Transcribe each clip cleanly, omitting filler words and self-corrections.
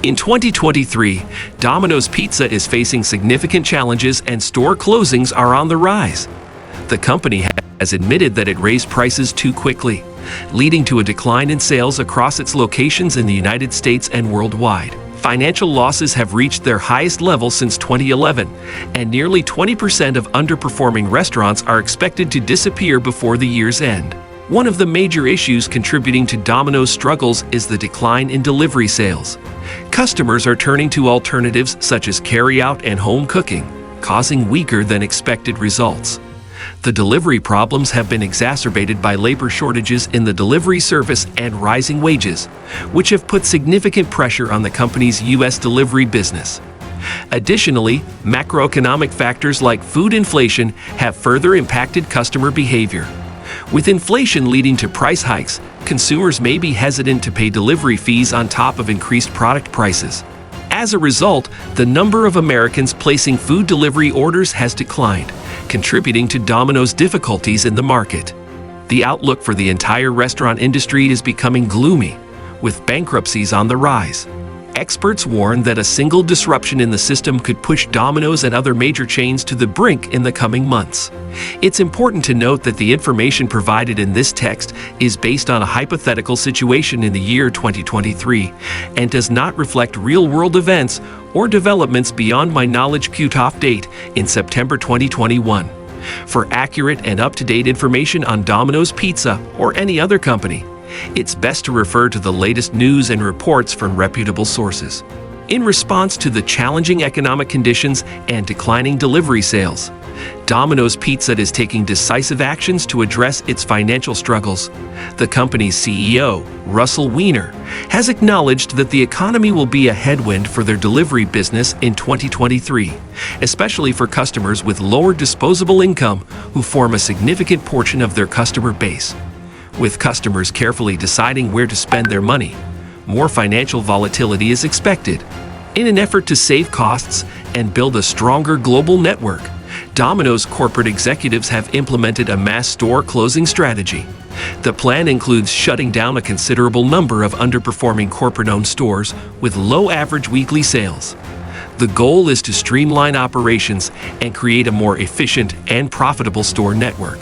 In 2023, Domino's Pizza is facing significant challenges and store closings are on the rise. The company has admitted that it raised prices too quickly, leading to a decline in sales across its locations in the United States and worldwide. Financial losses have reached their highest level since 2011, and nearly 20% of underperforming restaurants are expected to disappear before the year's end. One of the major issues contributing to Domino's struggles is the decline in delivery sales. Customers are turning to alternatives such as carry-out and home cooking, causing weaker than expected results. The delivery problems have been exacerbated by labor shortages in the delivery service and rising wages, which have put significant pressure on the company's U.S. delivery business. Additionally, macroeconomic factors like food inflation have further impacted customer behavior. With inflation leading to price hikes, consumers may be hesitant to pay delivery fees on top of increased product prices. As a result, the number of Americans placing food delivery orders has declined, contributing to Domino's difficulties in the market. The outlook for the entire restaurant industry is becoming gloomy, with bankruptcies on the rise. Experts warn that a single disruption in the system could push Domino's and other major chains to the brink in the coming months. It's important to note that the information provided in this text is based on a hypothetical situation in the year 2023 and does not reflect real-world events or developments beyond my knowledge cutoff date in September 2021. For accurate and up-to-date information on Domino's Pizza or any other company, it's best to refer to the latest news and reports from reputable sources. In response to the challenging economic conditions and declining delivery sales, Domino's Pizza is taking decisive actions to address its financial struggles. The company's CEO, Russell Weiner, has acknowledged that the economy will be a headwind for their delivery business in 2023, especially for customers with lower disposable income who form a significant portion of their customer base. With customers carefully deciding where to spend their money, more financial volatility is expected. In an effort to save costs and build a stronger global network, Domino's corporate executives have implemented a mass store closing strategy. The plan includes shutting down a considerable number of underperforming corporate-owned stores with low average weekly sales. The goal is to streamline operations and create a more efficient and profitable store network.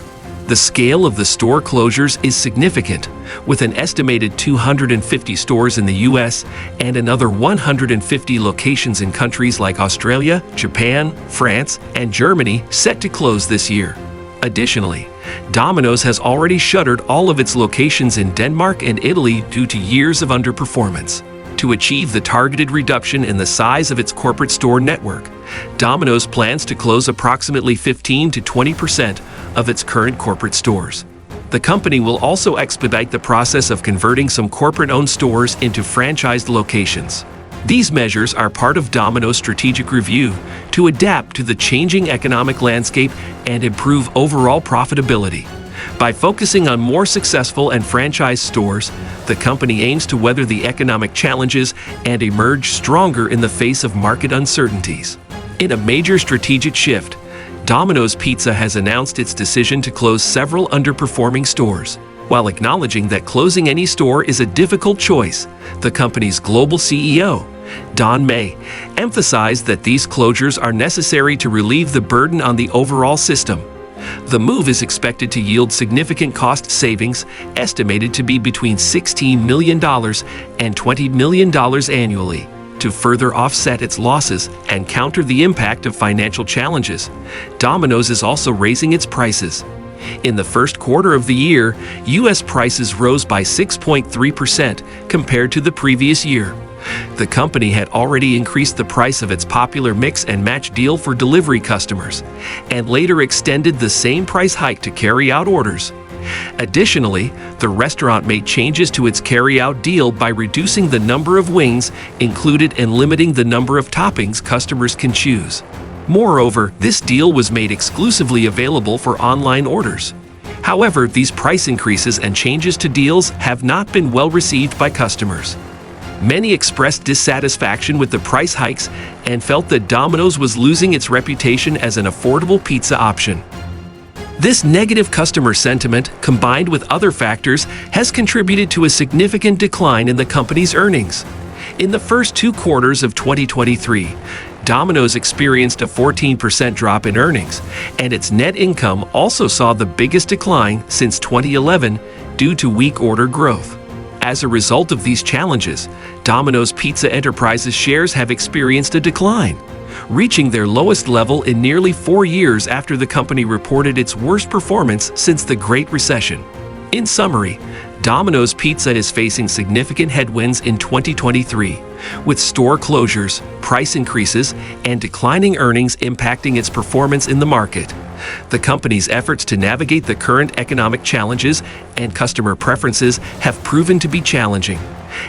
The scale of the store closures is significant, with an estimated 250 stores in the U.S. and another 150 locations in countries like Australia, Japan, France, and Germany set to close this year. Additionally, Domino's has already shuttered all of its locations in Denmark and Italy due to years of underperformance. To achieve the targeted reduction in the size of its corporate store network, Domino's plans to close approximately 15 to 20% of its current corporate stores. The company will also expedite the process of converting some corporate-owned stores into franchised locations. These measures are part of Domino's strategic review to adapt to the changing economic landscape and improve overall profitability. By focusing on more successful and franchised stores, the company aims to weather the economic challenges and emerge stronger in the face of market uncertainties. In a major strategic shift, Domino's Pizza has announced its decision to close several underperforming stores. While acknowledging that closing any store is a difficult choice, the company's global CEO, Don May, emphasized that these closures are necessary to relieve the burden on the overall system. The move is expected to yield significant cost savings, estimated to be between $16 million and $20 million annually. To further offset its losses and counter the impact of financial challenges, Domino's is also raising its prices. In the first quarter of the year, U.S. prices rose by 6.3% compared to the previous year. The company had already increased the price of its popular Mix and Match deal for delivery customers, and later extended the same price hike to carry-out orders. Additionally, the restaurant made changes to its carry-out deal by reducing the number of wings included and limiting the number of toppings customers can choose. Moreover, this deal was made exclusively available for online orders. However, these price increases and changes to deals have not been well received by customers. Many expressed dissatisfaction with the price hikes and felt that Domino's was losing its reputation as an affordable pizza option. This negative customer sentiment, combined with other factors, has contributed to a significant decline in the company's earnings. In the first 2 quarters of 2023, Domino's experienced a 14% drop in earnings, and its net income also saw the biggest decline since 2011 due to weak order growth. As a result of these challenges, Domino's Pizza Enterprises shares have experienced a decline, reaching their lowest level in nearly 4 years after the company reported its worst performance since the Great Recession. In summary, Domino's Pizza is facing significant headwinds in 2023, with store closures, price increases, and declining earnings impacting its performance in the market. The company's efforts to navigate the current economic challenges and customer preferences have proven to be challenging,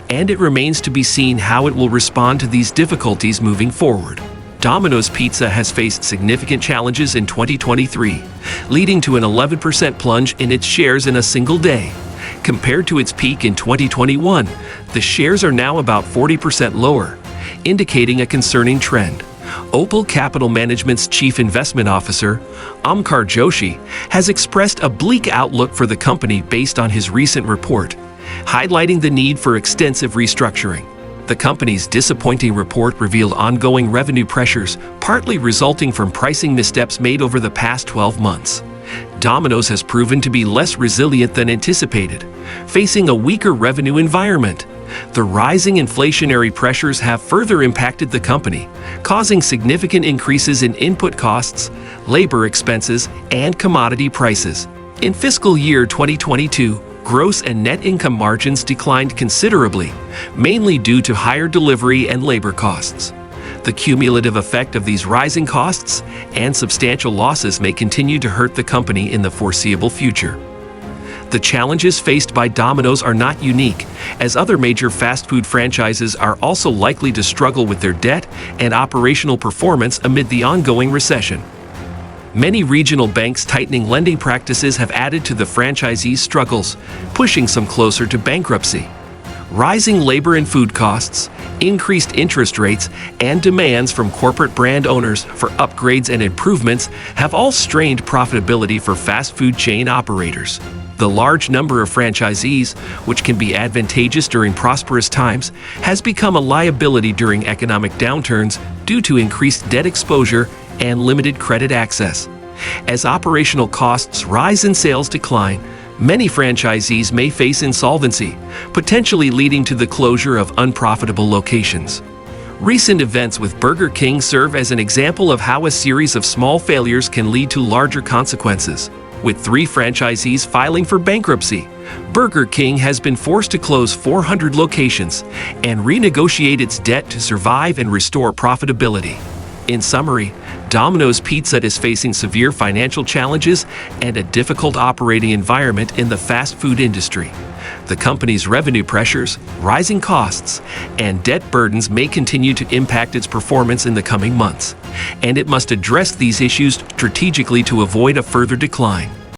and it remains to be seen how it will respond to these difficulties moving forward. Domino's Pizza has faced significant challenges in 2023, leading to an 11% plunge in its shares in a single day. Compared to its peak in 2021, the shares are now about 40% lower, indicating a concerning trend. Opal Capital Management's Chief Investment Officer, Omkar Joshi, has expressed a bleak outlook for the company based on his recent report, highlighting the need for extensive restructuring. The company's disappointing report revealed ongoing revenue pressures, partly resulting from pricing missteps made over the past 12 months. Domino's has proven to be less resilient than anticipated, facing a weaker revenue environment. The rising inflationary pressures have further impacted the company, causing significant increases in input costs, labor expenses, and commodity prices. In fiscal year 2022, gross and net income margins declined considerably, mainly due to higher delivery and labor costs. The cumulative effect of these rising costs and substantial losses may continue to hurt the company in the foreseeable future. The challenges faced by Domino's are not unique, as other major fast food franchises are also likely to struggle with their debt and operational performance amid the ongoing recession. Many regional banks' tightening lending practices have added to the franchisees' struggles, pushing some closer to bankruptcy. Rising labor and food costs, increased interest rates, and demands from corporate brand owners for upgrades and improvements have all strained profitability for fast food chain operators. The large number of franchisees, which can be advantageous during prosperous times, has become a liability during economic downturns due to increased debt exposure and limited credit access. As operational costs rise and sales decline, many franchisees may face insolvency, potentially leading to the closure of unprofitable locations. Recent events with Burger King serve as an example of how a series of small failures can lead to larger consequences. With 3 franchisees filing for bankruptcy, Burger King has been forced to close 400 locations and renegotiate its debt to survive and restore profitability. In summary, Domino's Pizza is facing severe financial challenges and a difficult operating environment in the fast food industry. The company's revenue pressures, rising costs, and debt burdens may continue to impact its performance in the coming months, and it must address these issues strategically to avoid a further decline.